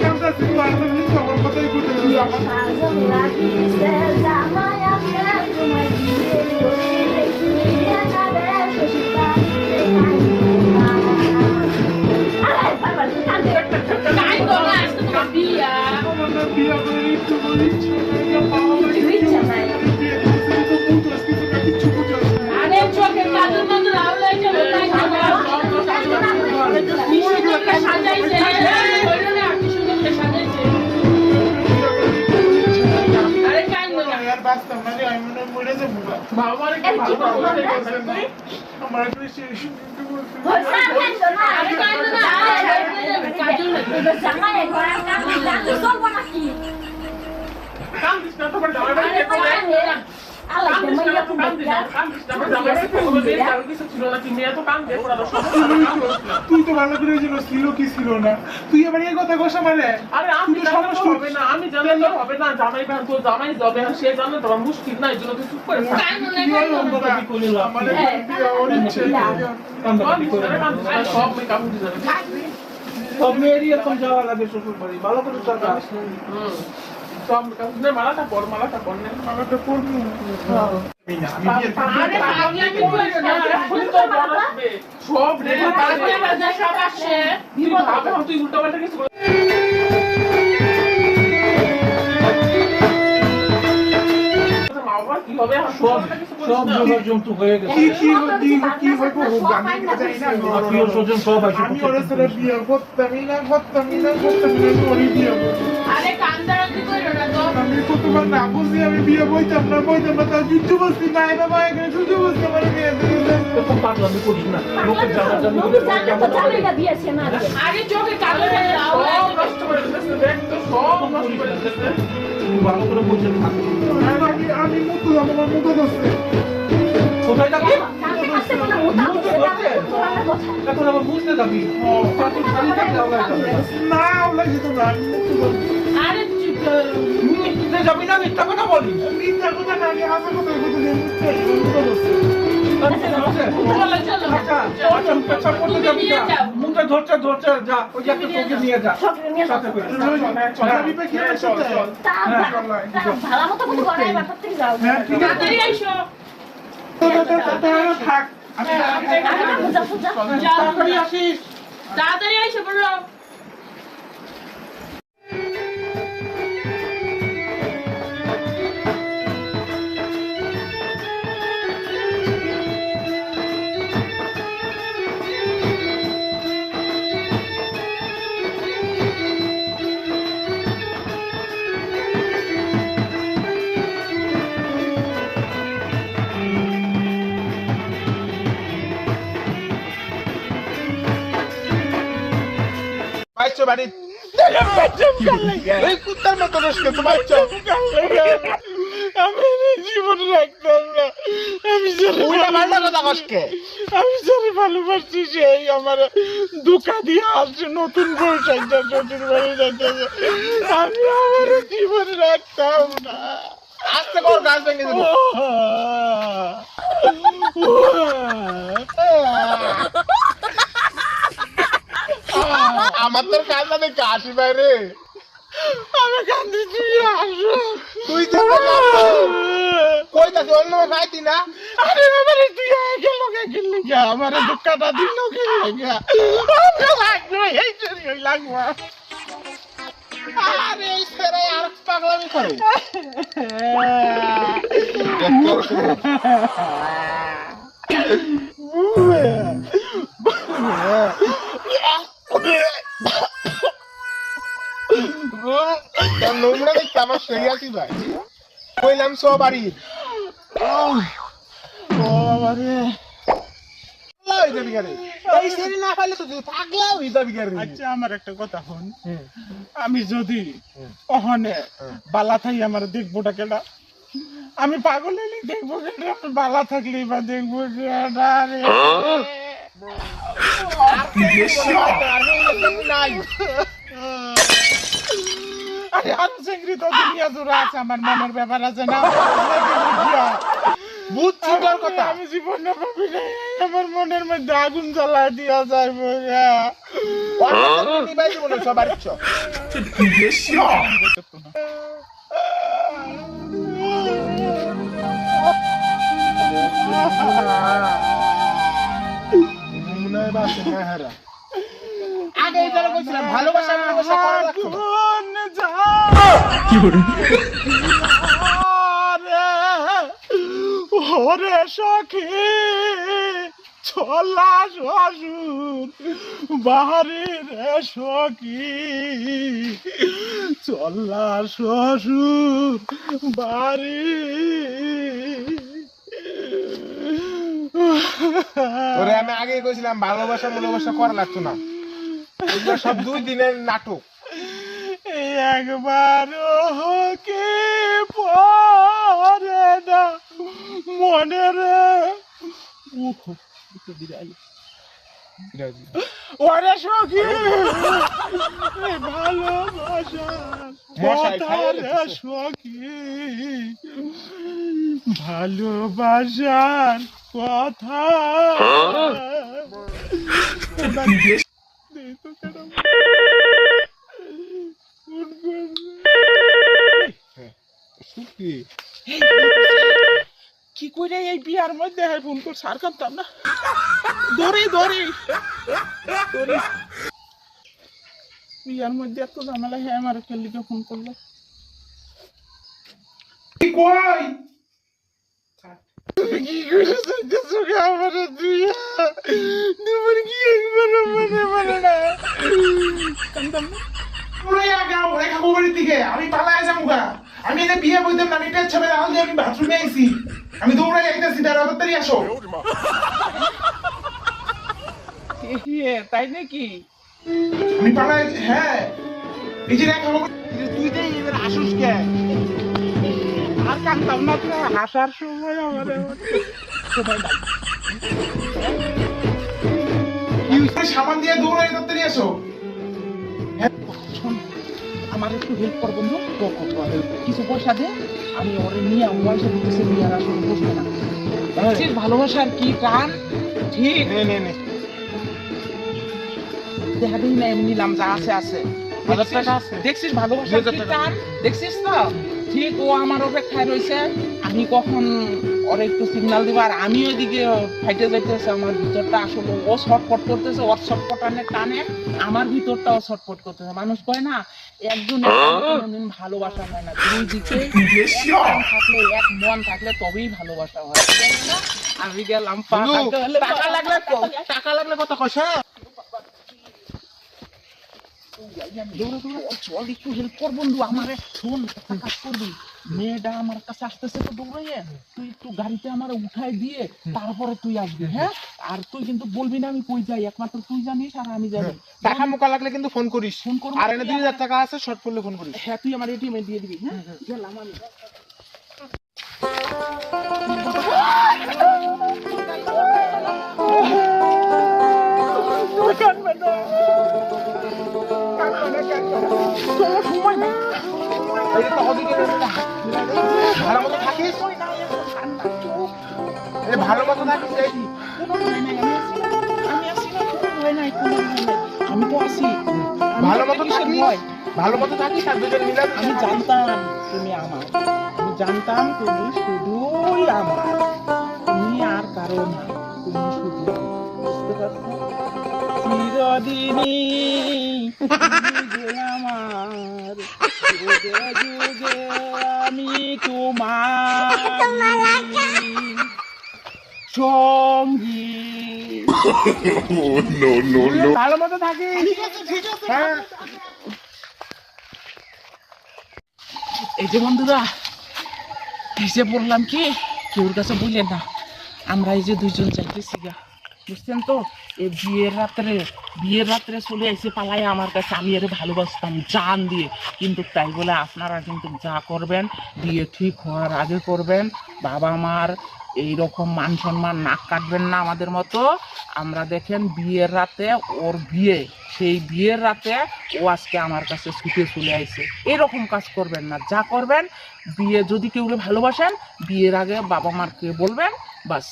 কান্দাছি তো আর তুমি আমার কথাই বলতে তুই আমার সাজন লাগিছে জামাই আছে তোমার বিয়ে করে বিয়ে যাবে সুশীলা আরে বাবা কান্দে কাই গলা আজকে তোমার বিয়া আমার বিয়া করে একটু বলিস না পাওয়া ইচ্ছা নাই আরে চোখে কাজল কাজল আউলাই চলে তাই না সাজাইছে কইলো না কি সুন্দর সাজাইছে আরে কান্দো না यार बात समझ आई मैंने मुझे से बुला बाबा ने क्या बात है हमारे को আরে কান্দো না কাজল তো জামাই করা কাজ না সব নাকি काम दिसना तो बड़ा बड़ा আরে পারে আলা মাইয়া তুমি काम दिसना बड़ा बड़ा तो बेर जाओ की सब ছিল না কি মেয়ে তো কাম দে পড়া সব তুই তো ভালো করে ছিল ছিল কি ছিল না তুই এবারে এই কথা কইছ আমারে আরে আমি সমস্যা হবে না আমি জানলে তো হবে না জামাই ভাই তো জামাই যাবে আর সে জানলে তো মুশকিল না এজন্য তুই চুপ করে থাক কি কইল আমারে বিয়া ওর ইচ্ছে কাম দাবি করে সব মে কাম দিতে যাবে সব মেয়েরই এরকম যাওয়া লাগে শ্বশুর বাড়ি ভালো করে টাকা সব কাম নে মালাটা পর নে মালাটা পর আরে আমি কি কইছ না ফুল তো বলবে সব রেডি আছে সব আসে তুই উল্টা পাল্টা কিছু কি হবে সব সব জোগাড় জন্তু হয়ে গেছে কি হইব আমি জানি না আত্মীয় স্বজন সব আছে আমি ওর সাথে বিয়ে করতামই না ওরই বিয়ে আরে কান্দারাতি কইরো না তো আমি কতবার না বলছি আমি বিয়ে বইতাম না তার যুদ্ধ বসছি না এবার ভাই এখানে যুদ্ধ বসতে আমার বিয়ে দিয়েছে তো পাগলামি করিস না লোকের জানা জানি করে জামাইটা দিয়েছে না আরে চোখে কালো হয়ে যাও সব নষ্ট করে দিতেছে দেখ তো সব নষ্ট করে দিতেছে তুই ভালো করে বসে থাক আমি মুতো আমার মুতো দোস্তে কোথায় যাবি কাছে কাছে কোনো মোটা মুখে ধরছে? এখন আবার বুঝতে যাবি তুই খালি থাকলে আবার যাবে না ওলা যেত না আমি মুতো দোস্তে আরে মিথ্যে যাবি না মিথ্যা কথা বলি মিথ্যা কথা না আমি হাসা কথা বলতে মুতো দোস্তে চলো চলো আচ্ছা পেছাব করতে যাবি না মুখে ধরছে যা ওই যে একটা তোকে নিয়ে যা সাথে করে আমি পে কি করতে ভালো মতো করে গড়াই বাসা থেকে যাও হ্যাঁ ঠিক আছে তাড়াতাড়ি আইসো থাক তাড়াতাড়ি আসিস তাড়াতাড়ি আইসো বলো বাইচো বাড়ি এই কুত্তার মতো রসকে তো বাইচো আমি জীবন রাখতাম না আমি উল্টা পাল্টা কথা কসকে আমি যারে ভালোবাসছি সেই আমার দুঃখা দিয়ে আসছে নতুন বউ সাইজা শ্বশুর বাড়ি যাইতেছে আমি আমার জীবন রাখতাম না আস্তে কর গাছ ভেঙে দেবো আমার তোর কান্না দেখে হাসি বাইরে আমি কান্দি তুই আসো তুই তো কই তাকে অন্য খাইতি না আরে বাবারে তুই গেল গা আমার দুঃখটা দিল গা লাগবে এই চুরি হই লাগবে আরে এই সেরে আর পাগলামি করে নোংরা দেখতে আমার সেই আছি ভাই কইলাম সবারই আচ্ছা আমার একটা কথা হন আমি যদি অহনে বালা থাই আমার দেখবোটা কেডা আমি পাগল হইলে দেখবো কেডা বালা থাকলেই বা দেখবো কেডা রে আরে আর চেংড়ি তো দুনিয়া জোড়া আছে আমার মনের ব্যাপার আছে না বুঝছি তোর কথা। আমি জীবনে ভাবি নাই আমার মনের মধ্যে আগুন জ্বালা দিয়া যাইব নিবাই জীবনে সবার ইচ্ছা। আগে এই তারা কইছিলাম ভালোবাসা ভালোবাসা করা লাগতো না। ওরে সখী ছলা শ্বশুর বাহারে রে সখী চলা শ্বশুর বাড়ি। ওরে আমি আগে কইছিলাম ভালোবাসা ভালোবাসা করা লাগতো না, এগুলো সব 2 দিনের নাটক। একবার কে পরে না মনে রে ওরে সখী ভালোবাসা রে সখী ভালোবাসার কথা কি করে এই বিয়ার মধ্যে ফোন কর সার কাঁদতাম না ধরে ধরে বিয়ার মধ্যে এত ঝামেলা হ্যাঁ আমার লিখে ফোন করলো কই কি করে আমার দিয়া তোমার কি একবার মানে না কাঁদতাম না আমি পালায় যাবো আমি এনে বিয়ে বইতাম না, আমি পেট ছাপে আল দিয়ে আমি বাথরুমে আইছি, আমি দৌড়াই আইতাছি, তাড়াতাড়ি আসো। তাই নাকি আমি পালাই, হ্যাঁ এই যে দেখাবো। তুই যে এবার আসুস কে? আর কাঁদতাম না তো হাসার সময় আমার সময় নাই। সামান দিয়ে দৌড়াই তাড়াতাড়ি আসো। আমার একটু হেল্প করবো না কিছু পয়সা দে, আমি ওরে নিয়ে পয়সা দিতেছে নিয়ে আর আসলে বসবে না। ভালোবাসার কি টান ঠিক দেখা দিই না এমনি নিলাম যা আছে আছে 1000 টাকা আছে। দেখছিস ভালোবাসার কি টান দেখছিস তো ঠিক। ও আমার অপেক্ষায় রয়েছে, আমি কখন ওর একটু সিগন্যাল দিব আর আমি ওইদিকে ফাইটে যাইতেছে। আমার ভিতরটা আসলে ও শর্টপট করতেছে, ওর শর্টপটানের টানে আমার ভিতরটাও শর্টপট করতেছে। মানুষ কয় না একজন কোনদিন ভালোবাসা হয় না, দুই দিকে থাকলে এক মন থাকলে তবেই ভালোবাসা হয়। আমি গেলাম টাকা লাগলে কত কইছ? চল একটু হেল্প কর বন্ধু আমারে। শোন একটা কাজ করবি, মেয়েটা আমার কাছে আসতেছে তো দৌড়াইয়ে, তুই একটু গাড়িতে আমার উঠাই দিয়ে তারপরে তুই আসবি। হ্যাঁ আর তুই কিন্তু বলবি না আমি কই যাই, একমাত্র তুই জানিস আর আমি জানি। টাকা মোকা লাগলে কিন্তু ফোন করিস। ফোন করবো আর এনে 2000 টাকা আছে, শর্ট পড়লে ফোন করিস। হ্যাঁ তুই আমার এটিএম দিয়ে দিবি। হ্যাঁ গেলাম আমি। ভালো মতো থাকিস, ভালো মতো থাকিস। আমি তো আছি ভালো মতো থাকিস, ভালো মতো থাকিস আর দুজন মিলে। আমি জানতাম তুমি আমার, আমি জানতাম তুমি শুধুই আমার, তুমি আর কারো না, তুমি শুধু। বুঝতে পারছো? চিরদিনই আমার, যুগে যুগে আমি তোমার সঙ্গী। ভালো মতো থাকিস। হ্যাঁ এই যে বন্ধুরা এসে বললাম কি কেউর কাছে বললেন না, আমরা এই যে দুইজন যাইতেছি গা, বুঝছেন তো? এই বিয়ের রাত্রে চলে আইসে পালাই আমার কাছে। আমি এর ভালোবাসতাম জান দিয়ে, কিন্তু তাই বলে আপনারা কিন্তু যা করবেন বিয়ে ঠিক হওয়ার আগে করবেন। বাবা মার এইরকম মান সম্মান নাক কাটবেন না আমাদের মতো। আমরা দেখেন বিয়ের রাতে ওর বিয়ে সেই বিয়ের রাতে ও আজকে আমার কাছে ছুটে চলে আইছে। এরকম কাজ করবেন না। যা করবেন, বিয়ে যদি কেউ ভালোবাসেন বিয়ের আগে বাবা মাকে বলবেন, বাস।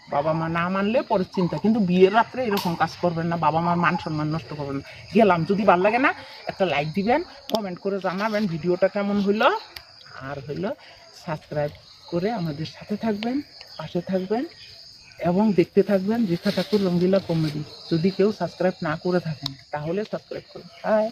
বাবা মা না মানলে পরের চিন্তা, কিন্তু বিয়ের রাত্রে এরকম কাজ করবেন না, বাবা মার মান সম্মান নষ্ট করবেন না। গেলাম, যদি ভালো লাগে না একটা লাইক দিবেন, কমেন্ট করে জানাবেন ভিডিওটা কেমন হইলো, আর হইলো সাবস্ক্রাইব করে আমাদের সাথে থাকবেন, পাশে থাকবেন এবং দেখতে থাকবেন রেখা ঠাকুর রঙ্গিলা কমেডি। যদি কেউ সাবস্ক্রাইব না করে থাকেন তাহলে সাবস্ক্রাইব করুন। বাই।